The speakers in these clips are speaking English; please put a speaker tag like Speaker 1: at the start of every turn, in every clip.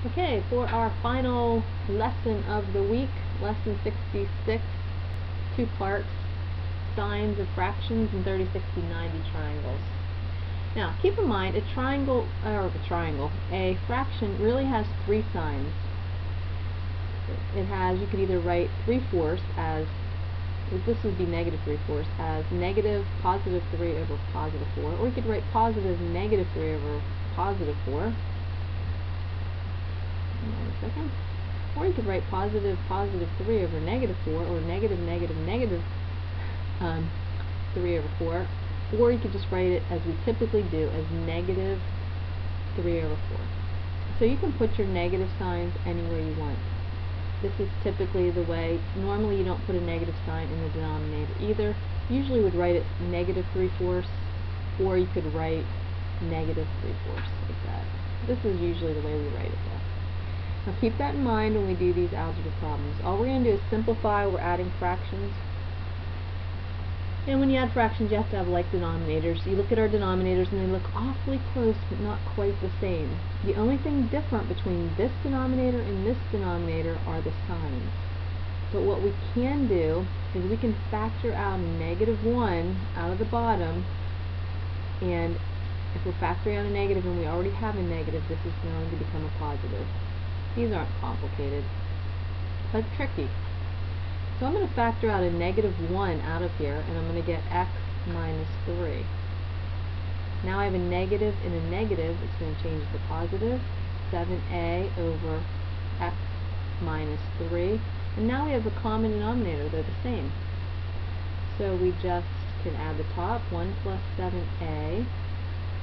Speaker 1: Okay, for our final lesson of the week, lesson 66, two parts, signs of fractions and 30, 60, 90 triangles. Now, keep in mind, a fraction really has three signs. It has, you could either write 3/4 as, this would be negative 3/4, as negative positive 3 over positive 4, or you could write positive negative 3 over positive 4. Second. Or you could write positive 3 over negative 4, or negative 3 over 4, or you could just write it as we typically do, as negative 3 over 4. So you can put your negative signs anywhere you want. This is typically the way. Normally you don't put a negative sign in the denominator either. Usually would write it negative 3/4, or you could write negative 3/4 like that. This is usually the way we write it though. Now keep that in mind when we do these algebra problems. All we're going to do is simplify. We're adding fractions. And when you add fractions, you have to have like denominators. You look at our denominators and they look awfully close, but not quite the same. The only thing different between this denominator and this denominator are the signs. But what we can do is we can factor out a -1 out of the bottom, and if we're factoring out a negative and we already have a negative, this is going to become a positive. These aren't complicated, but tricky. So I'm going to factor out a -1 out of here, and I'm going to get x minus 3. Now I have a negative and a negative. It's going to change to positive. 7a over x minus 3. And now we have a common denominator. They're the same. So we just can add the top. 1 plus 7a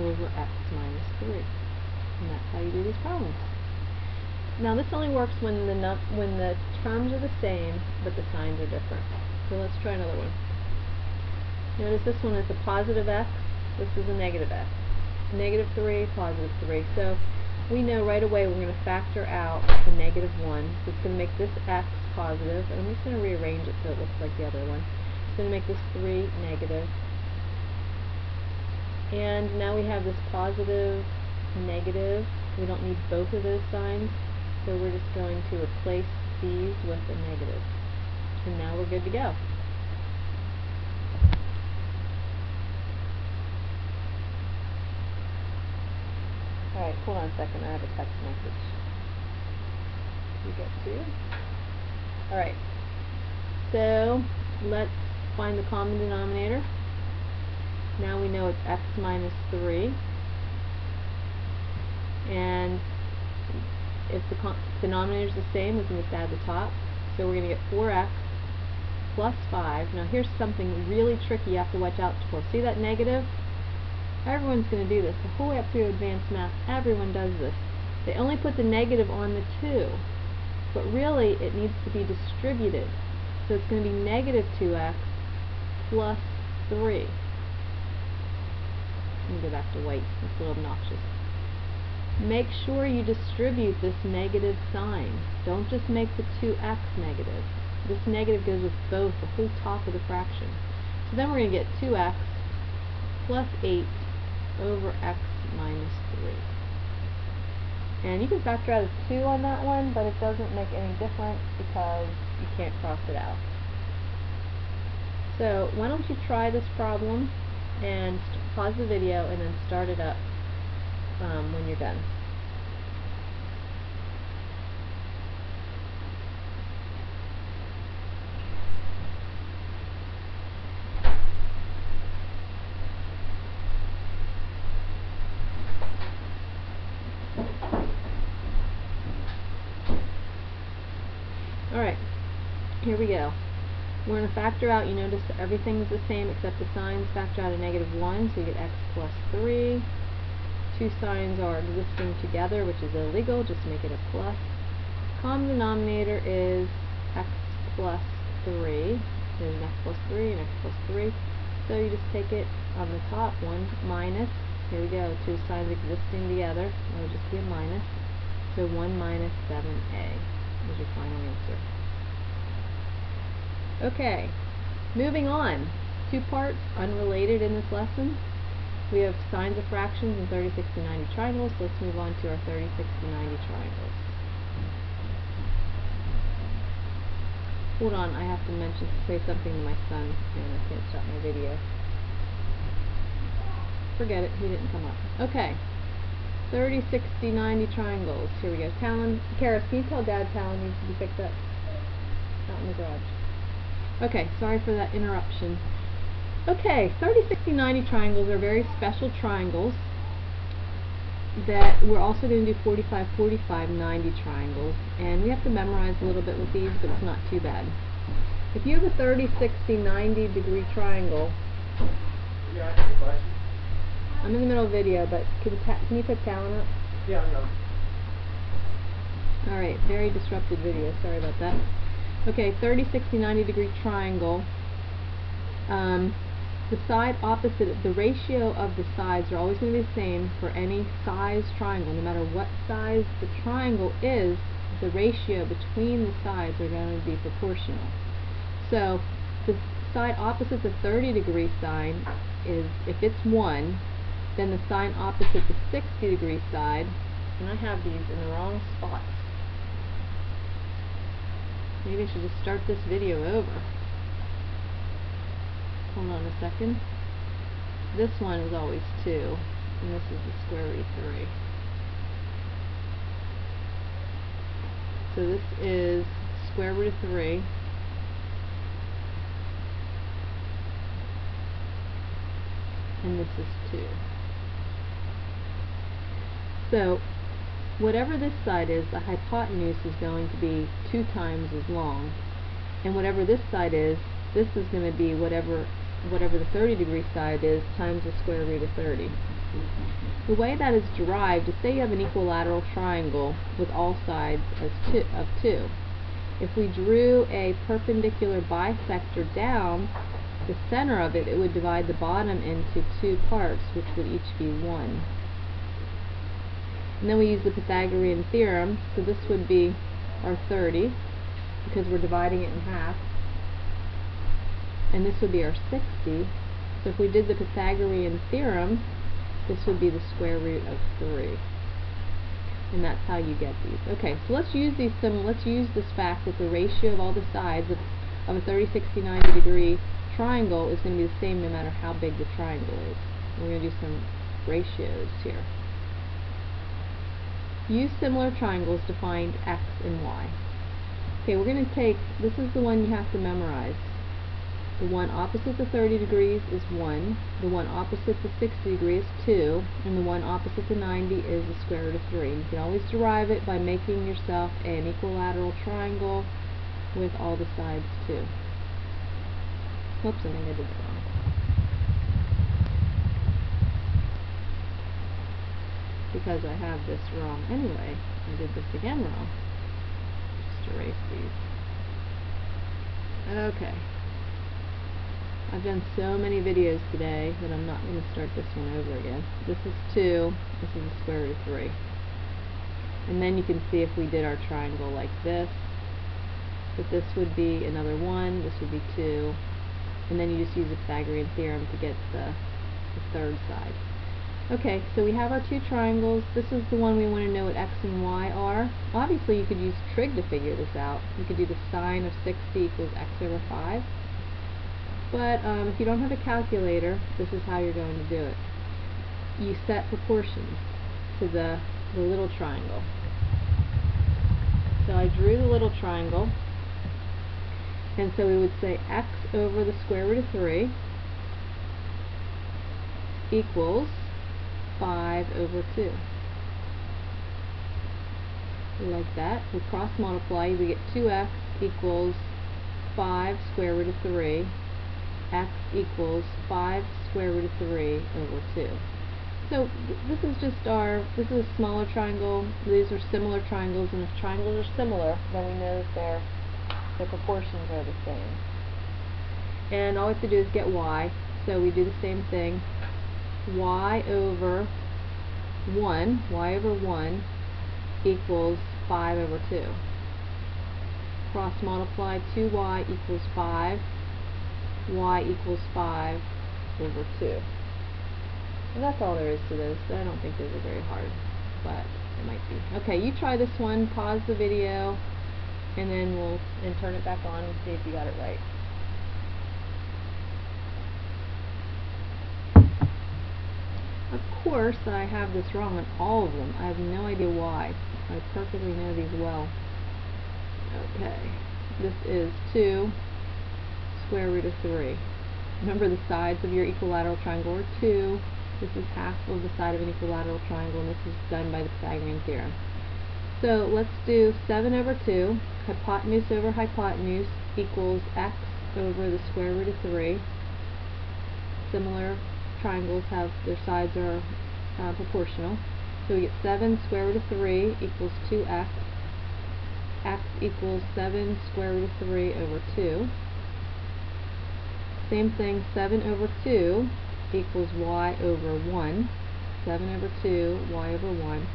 Speaker 1: over x minus 3. And that's how you do these problems. Now this only works when the terms are the same, but the signs are different. So let's try another one. Notice this one is a positive x, this is a negative x. Negative 3, positive 3. So we know right away we're going to factor out the -1. So it's going to make this x positive, and I'm just going to rearrange it so it looks like the other one. It's going to make this 3 negative. And now we have this positive, negative. We don't need both of those signs. So we're just going to replace these with a negative. And now we're good to go. Alright, hold on a second, I have a text message. You get to. Alright, so let's find the common denominator. Now we know it's x minus 3. And if the denominator is the same, we can just add the top. So we're going to get 4x plus 5. Now here's something really tricky you have to watch out for. See that negative? Everyone's going to do this. The whole way up through advanced math, everyone does this. They only put the negative on the 2. But really, it needs to be distributed. So it's going to be negative 2x plus 3. Let me go back to white. It's a little obnoxious. Make sure you distribute this negative sign. Don't just make the 2x negative. This negative goes with both, the whole top of the fraction. So then we're going to get 2x plus 8 over x minus 3. And you can factor out a 2 on that one, but it doesn't make any difference because you can't cross it out. So why don't you try this problem and pause the video and then start it up when you're done. Alright, here we go. We're going to factor out, you notice that everything's the same except the signs. Factor out a -1, so you get x plus 3. Two signs are existing together, which is illegal, just make it a plus. Common denominator is x plus 3. There's an x plus 3 and x plus 3. So you just take it on the top, 1 minus, here we go, two signs existing together, that would just be a minus. So 1 minus 7a is your final answer. Okay, moving on. Two parts, unrelated in this lesson. We have signs of fractions in 30, 60, 90 triangles, so let's move on to our 30, 60, 90 triangles. Hold on, I have to say something to my son, and I can't stop my video. Forget it, he didn't come up. Okay, 30, 60, 90 triangles. Here we go. Talon, Karis, can you tell Dad Talon needs to be picked up? Out in the garage. Okay, sorry for that interruption. Okay, 30, 60, 90 triangles are very special triangles that we're also going to do 45, 45, 90 triangles, and we have to memorize a little bit with these, but it's not too bad. If you have a 30, 60, 90 degree triangle, I'm in the middle of a video, but can you pick Talon up?
Speaker 2: Yeah, I know.
Speaker 1: Alright, very disrupted video, sorry about that. Okay, 30, 60, 90 degree triangle. The side opposite, the ratio of the sides are always going to be the same for any size triangle. No matter what size the triangle is, the ratio between the sides are going to be proportional. So the side opposite the 30 degree side is, if it's 1, then the side opposite the 60 degree side, and I have these in the wrong spots. Maybe I should just start this video over. Hold on a second. This one is always 2, and this is the square root of 3. So this is square root of 3. And this is 2. So whatever this side is, the hypotenuse is going to be 2 times as long. And whatever this side is, this is going to be whatever the 30 degree side is times the square root of 30. The way that is derived is, say you have an equilateral triangle with all sides as of 2. If we drew a perpendicular bisector down the center of it, it would divide the bottom into 2 parts, which would each be 1. And then we use the Pythagorean theorem, so this would be our 30, because we're dividing it in half. And this would be our 60. So if we did the Pythagorean theorem, this would be the square root of 3. And that's how you get these. Okay, so let's use this fact that the ratio of all the sides of a 30, 60, 90 degree triangle is going to be the same no matter how big the triangle is. We're going to do some ratios here. Use similar triangles to find x and y. Okay, we're going to take, this is the one you have to memorize. The one opposite the 30 degrees is 1, the one opposite the 60 degrees is 2, and the one opposite the 90 is the square root of 3. You can always derive it by making yourself an equilateral triangle with all the sides 2. Whoops, I think I did that wrong. Because I have this wrong anyway, I did this again wrong. Just erase these. Okay. I've done so many videos today that I'm not going to start this one over again. This is 2, this is the square root of 3. And then you can see if we did our triangle like this, that this would be another 1, this would be 2, and then you just use the Pythagorean theorem to get the third side. Okay, so we have our 2 triangles. This is the one we want to know what x and y are. Obviously you could use trig to figure this out. You could do the sine of 60 equals x over 5. But if you don't have a calculator, this is how you're going to do it. You set proportions to the little triangle. So I drew the little triangle, and so we would say x over the square root of 3 equals 5 over 2. Like that. We cross multiply, we get 2x equals 5 square root of 3. X equals 5 square root of 3 over 2. So this is this is a smaller triangle. These are similar triangles, and if triangles are similar, then we know that their proportions are the same. And all we have to do is get y. So we do the same thing. Y over 1 equals 5 over 2. Cross multiply, 2y equals 5. Y equals 5 over 2. And that's all there is to this. I don't think those are very hard, but it might be. Okay, you try this one, pause the video, and then turn it back on and see if you got it right. Of course, I have this wrong on all of them. I have no idea why. I perfectly know these well. Okay, this is 2 square root of 3. Remember, the sides of your equilateral triangle are 2. This is half of the side of an equilateral triangle, and this is done by the Pythagorean theorem. So let's do 7 over 2, hypotenuse over hypotenuse equals x over the square root of 3. Similar triangles have their sides are proportional. So we get 7 square root of 3 equals 2x. X equals 7 square root of 3 over 2. Same thing, 7 over 2 equals y over 1. 7 over 2, y over 1.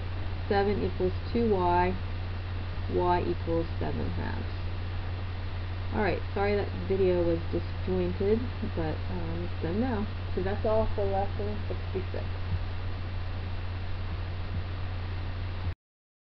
Speaker 1: 7 equals 2y, y equals 7 halves. Alright, sorry that video was disjointed, but it's done now. So that's all for lesson 66.